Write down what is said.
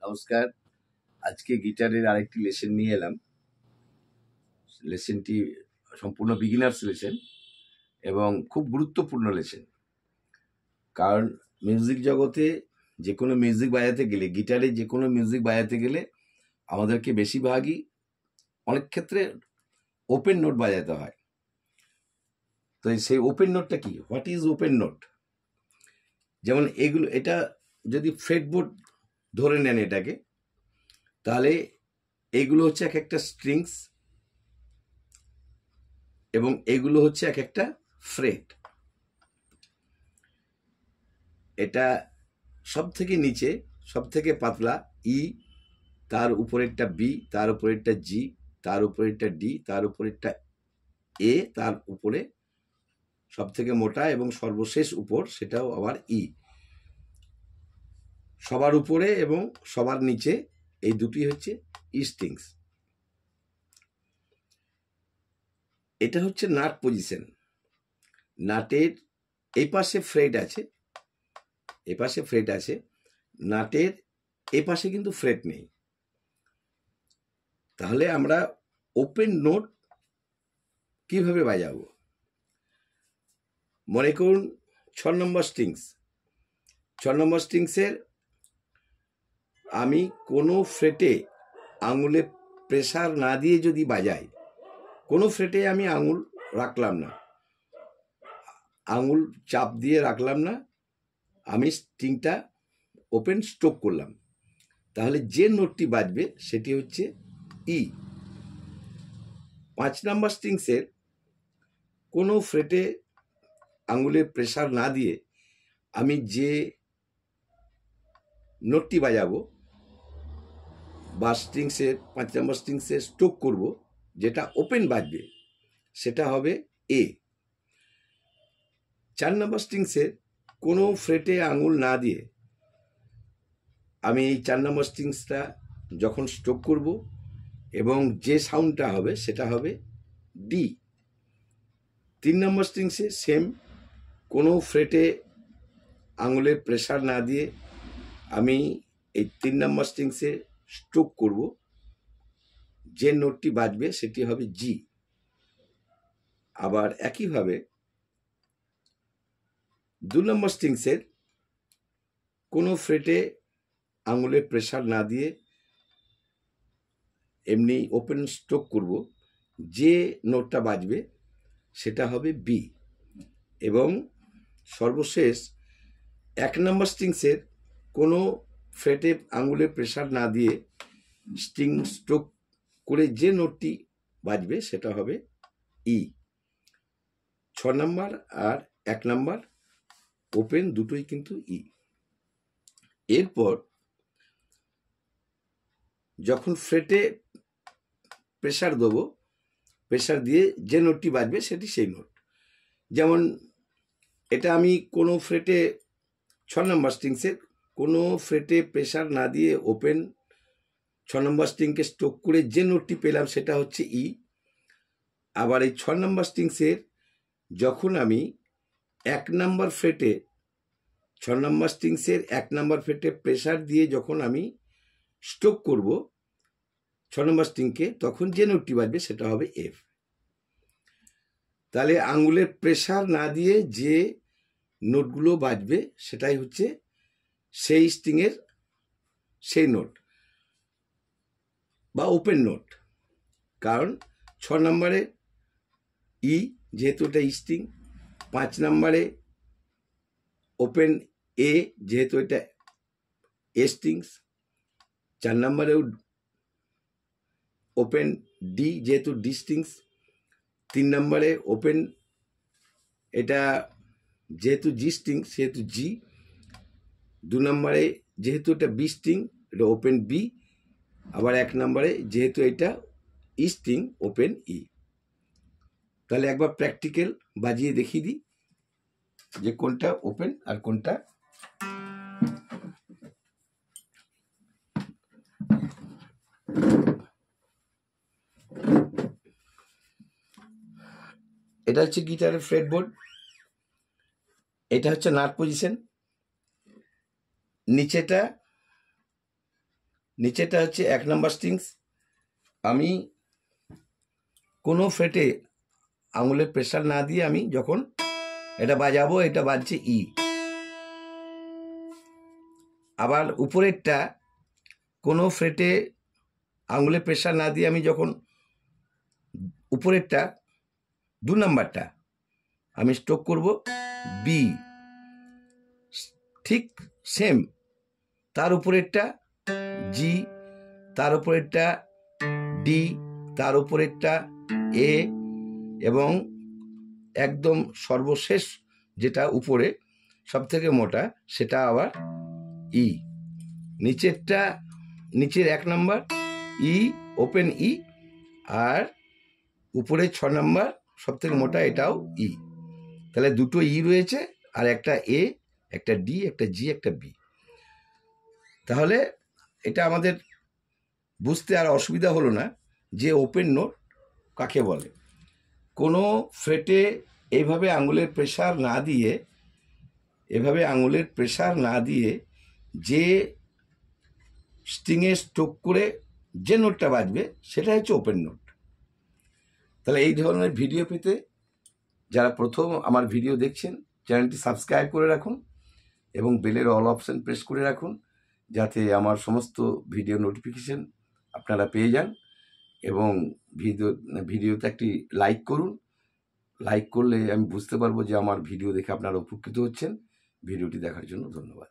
নমস্কার। আজকে গিটারের আরেকটি লেসন নিয়ে এলাম। লেসনটি সম্পূর্ণ বিগিনার্স লেসন এবং খুব গুরুত্বপূর্ণ লেসন। কারণ মিউজিক জগতে যে কোনো মিউজিক বাজাতে গেলে, গিটারে যে কোনো মিউজিক বাজাতে গেলে আমাদেরকে বেশিরভাগই অনেক ক্ষেত্রে ওপেন নোট বাজাতে হয়। তো সেই ওপেন নোটটা কি? What is open note? যেমন এটা যদি ফ্রেটবোর্ড ধরে নেন এটাকে, তাহলে এইগুলো হচ্ছে এক একটা স্ট্রিংস এবং এগুলো হচ্ছে এক একটা ফ্রেট। এটা সব থেকে নিচে, সব থেকে পাতলা ই, তার উপরেরটা বি, তার উপরেরটা জি, তার উপরেরটা ডি, তার উপরেরটা এ, তার উপরে সব থেকে মোটা এবং সর্বশেষ উপর সেটাও আবার ই। সবার উপরে এবং সবার নিচে এই দুটি হচ্ছে ই স্ট্রিংস। এটা হচ্ছে নাট পজিশন। নাটের এই পাশে ফ্রেট আছে, এই পাশে ফ্রেট আছে, নাটের এই পাশে কিন্তু ফ্রেট নেই। তাহলে আমরা ওপেন নোট কিভাবে বাজাবো? মনে করুন 6 নম্বর স্ট্রিংস। 6 নম্বর স্ট্রিংসের আমি কোনো ফ্রেটে আঙুলে প্রেসার না দিয়ে যদি বাজাই, কোনো ফ্রেটে আমি আঙুল রাখলাম না, আঙুল চাপ দিয়ে রাখলাম না, আমি স্ট্রিংটা ওপেন স্ট্রোক করলাম, তাহলে যে নোটটি বাজবে সেটি হচ্ছে ই। 5 নম্বর স্ট্রিংসের কোনো ফ্রেটে আঙুলে প্রেসার না দিয়ে আমি যে নোটটি বাজাবো বা স্ট্রিংসের 5 নম্বর স্ট্রিংসে স্ট্রোক করব, যেটা ওপেন বাজবে সেটা হবে এ। 4 নম্বর স্ট্রিংসের কোনো ফ্রেটে আঙুল না দিয়ে আমি এই 4 নম্বর স্ট্রিংসটা যখন স্ট্রোক করব এবং যে সাউন্ডটা হবে সেটা হবে ডি। 3 নম্বর স্ট্রিংসে সেম, কোনো ফ্রেটে আঙুলের প্রেসার না দিয়ে আমি এই 3 নম্বর স্ট্রিংসে স্ট্রোক করব, যে নোটটি বাজবে সেটি হবে জি। আবার একইভাবে 2 নম্বর স্ট্রিংসের কোনো ফ্রেটে আঙুলের প্রেসার না দিয়ে এমনি ওপেন স্ট্রোক করব, যে নোটটা বাজবে সেটা হবে বি। এবং সর্বশেষ 1 নম্বর স্ট্রিংসের কোনো ফ্রেটে আঙুলের প্রেসার না দিয়ে স্ট্রিং স্ট্রোক করে যে নোটটি বাজবে সেটা হবে ই। 6 নম্বর আর 1 নম্বর ওপেন দুটোই কিন্তু ই। এরপর যখন ফ্রেটে প্রেসার দেবো, প্রেসার দিয়ে যে নোটটি বাজবে সেটি সেই নোট। যেমন এটা আমি কোনো ফ্রেটে 6 নম্বর স্ট্রিংসের কোনো ফ্রেটে প্রেসার না দিয়ে ওপেন 6 নম্বর স্ট্রিংকে স্ট্রোক করে যে নোটটি পেলাম সেটা হচ্ছে ই। আবার এই 6 নম্বর স্ট্রিংসের যখন আমি 1 নম্বর ফ্রেটে 6 নম্বর স্ট্রিংসের 1 নম্বর ফ্রেটে প্রেসার দিয়ে যখন আমি স্ট্রোক করব 6 নম্বর স্ট্রিংকে, তখন যে নোটটি বাজবে সেটা হবে এফ। তাহলে আঙুলের প্রেসার না দিয়ে যে নোটগুলো বাজবে সেটাই হচ্ছে সেই স্ট্রিংয়ের সেই নোট বা ওপেন নোট। কারণ 6 নম্বরে ই, যেহেতু এটা স্ট্রিং, 5 নম্বরে ওপেন এ, যেহেতু এটা এ স্ট্রিংস, 4 নম্বরেও ওপেন ডি, যেহেতু ডি স্ট্রিংস, 3 নম্বরে ওপেন এটা যেহেতু জি স্ট্রিং সেহেতু জি, 2 নম্বরে যেহেতু এটা বি স্ট্রিং এটা ওপেন বি, আবার 1 নম্বরে যেহেতু এটা ই স্ট্রিং ওপেন ই। তাহলে একবার প্র্যাকটিক্যাল বাজিয়ে দেখিয়ে দিই যে কোনটা ওপেন আর কোনটা। এটা হচ্ছে গিটারের ফ্রেটবোর্ড, এটা হচ্ছে নাট পজিশন, নিচেটা নিচেটা হচ্ছে 1 নাম্বার স্ট্রিংস। আমি কোনো ফ্রেটে আঙুলের প্রেশার না দিয়ে আমি যখন এটা বাজাবো, এটা বাজছে ই। আবার উপরেরটা কোনো ফ্রেটে আঙুলের প্রেশার না দিয়ে আমি যখন উপরেরটা 2 নাম্বারটা আমি স্ট্রোক করব বি, ঠিক সেম তার উপরেরটা জি, তার উপরেরটা ডি, তার উপরেরটা এ, এবং একদম সর্বশেষ যেটা উপরে সবথেকে মোটা সেটা আবার ই। নিচেরটা, নিচের 1 নাম্বার ই, ওপেন ই, আর উপরে 6 নাম্বার সবথেকে মোটা এটাও ই। তাহলে দুটো ই রয়েছে, আর একটা এ, একটা ডি, একটা জি, একটা বি। তাহলে এটা আমাদের বুঝতে আর অসুবিধা হলো না যে ওপেন নোট কাকে বলে। কোনো ফ্রেটে এইভাবে আঙুলের প্রেশার না দিয়ে, এভাবে আঙুলের প্রেশার না দিয়ে যে স্ট্রিংয়ে স্ট্রোক করে যে নোটটা বাজবে সেটা হচ্ছে ওপেন নোট। তাহলে এই ধরনের ভিডিও পেতে যারা প্রথম আমার ভিডিও দেখছেন, চ্যানেলটি সাবস্ক্রাইব করে রাখুন এবং বেলের অল অপশন প্রেস করে রাখুন, যাতে আমার সমস্ত ভিডিও নোটিফিকেশন আপনারা পেয়ে যান। এবং ভিডিওতে একটি লাইক করুন। লাইক করলে আমি বুঝতে পারবো যে আমার ভিডিও দেখে আপনারা উপকৃত হচ্ছেন। ভিডিওটি দেখার জন্য ধন্যবাদ।